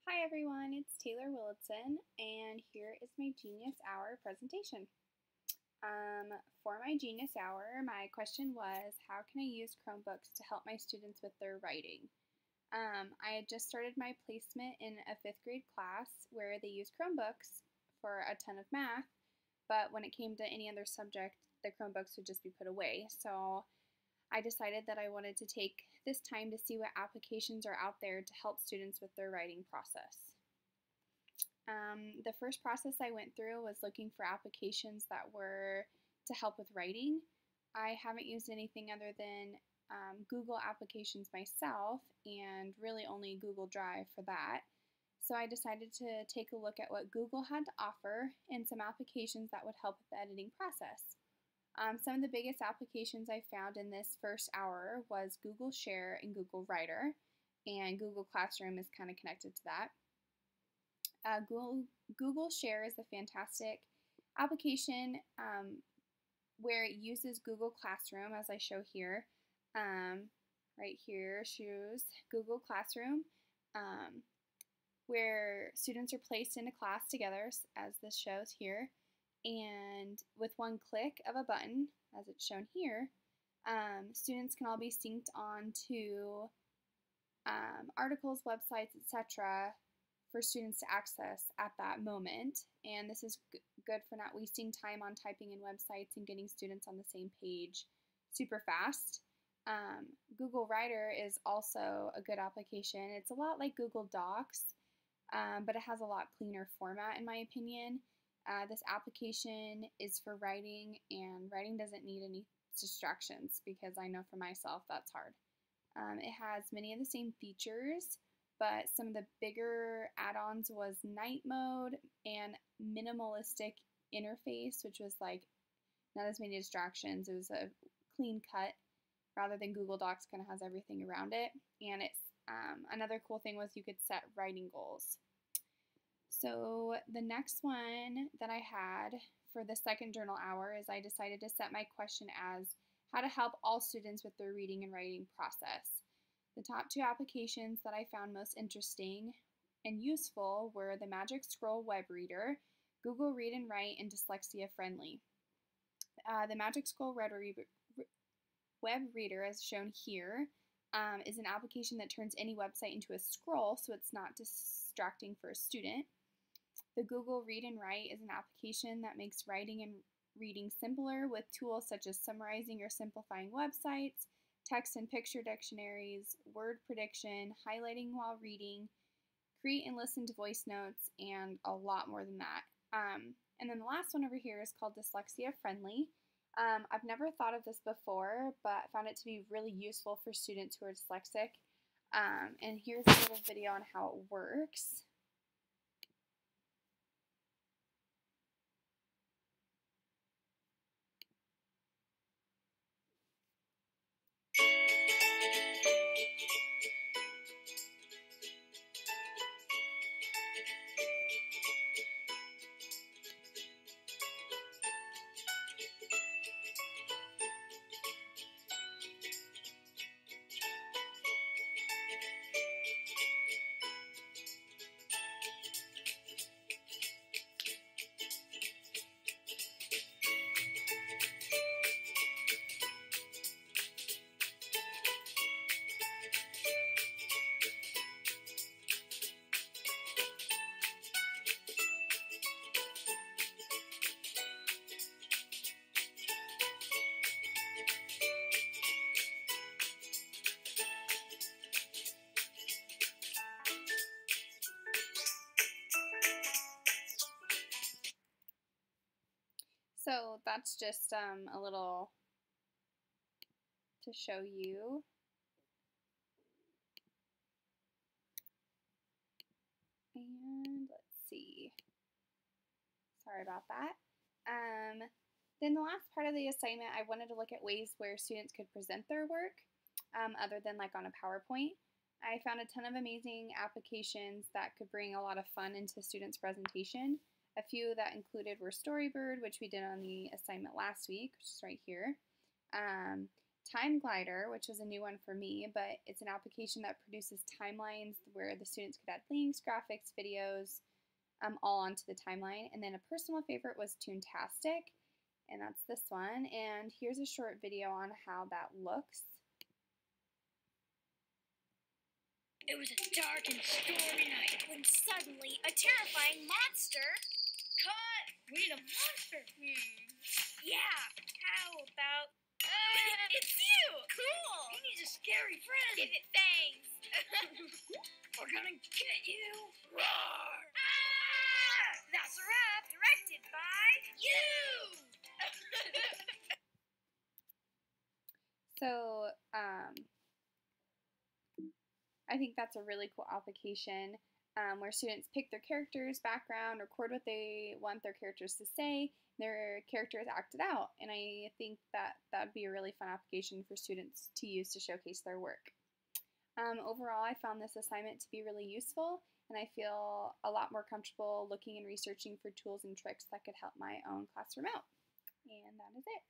Hi everyone, it's Taylor Willitson, and here is my Genius Hour presentation. For my Genius Hour, my question was, how can I use Chromebooks to help my students with their writing? I had just started my placement in a 5th grade class where they use Chromebooks for a ton of math, but when it came to any other subject, the Chromebooks would just be put away. So I decided that I wanted to take this time to see what applications are out there to help students with their writing process. The first process I went through was looking for applications that were to help with writing. I haven't used anything other than Google applications myself, and really only Google Drive for that. So I decided to take a look at what Google had to offer and some applications that would help with the editing process. Some of the biggest applications I found in this first hour was Google Share and Google Writer, and Google Classroom is kind of connected to that. Google Share is a fantastic application where it uses Google Classroom, as I show here. Right here shows Google Classroom, where students are placed in a class together, as this shows here. And with one click of a button, as it's shown here, students can all be synced on to articles, websites, etc. for students to access at that moment. And this is good for not wasting time on typing in websites and getting students on the same page super fast. Google Writer is also a good application. It's a lot like Google Docs, but it has a lot cleaner format in my opinion. This application is for writing, and writing doesn't need any distractions because I know for myself that's hard. It has many of the same features, but some of the bigger add-ons was night mode and minimalistic interface, which was like not as many distractions. It was a clean cut rather than Google Docs kind of has everything around it. And it's another cool thing was you could set writing goals. So the next one that I had for the second journal hour is I decided to set my question as how to help all students with their reading and writing process. The top two applications that I found most interesting and useful were the Magic Scroll web reader, Google Read and Write, and Dyslexia Friendly. The Magic Scroll web reader, as shown here, is an application that turns any website into a scroll, so it's not distracting for a student. The Google Read and Write is an application that makes writing and reading simpler with tools such as summarizing or simplifying websites, text and picture dictionaries, word prediction, highlighting while reading, create and listen to voice notes, and a lot more than that. And then the last one over here is called Dyslexia Friendly. I've never thought of this before, but found it to be really useful for students who are dyslexic. And here's a little video on how it works. So that's just a little to show you. And let's see. Sorry about that. Then the last part of the assignment, I wanted to look at ways where students could present their work other than like on a PowerPoint. I found a ton of amazing applications that could bring a lot of fun into students' presentation. A few that included were Storybird, which we did on the assignment last week, which is right here. Time Glider, which was a new one for me, but it's an application that produces timelines where the students could add links, graphics, videos, all onto the timeline. And then a personal favorite was Toontastic, and that's this one. And here's a short video on how that looks. It was a dark and stormy night when suddenly a terrifying monster... Cut! We need a monster! Yeah, how about... it's you! Cool! He needs a scary friend! Give it fangs! We're gonna get you! Roar! Ah! That's a wrap! Directed by you! So, I think that's a really cool application where students pick their character's background, record what they want their characters to say, their character is acted out. And I think that would be a really fun application for students to use to showcase their work. Overall, I found this assignment to be really useful, and I feel a lot more comfortable looking and researching for tools and tricks that could help my own classroom out. And that is it.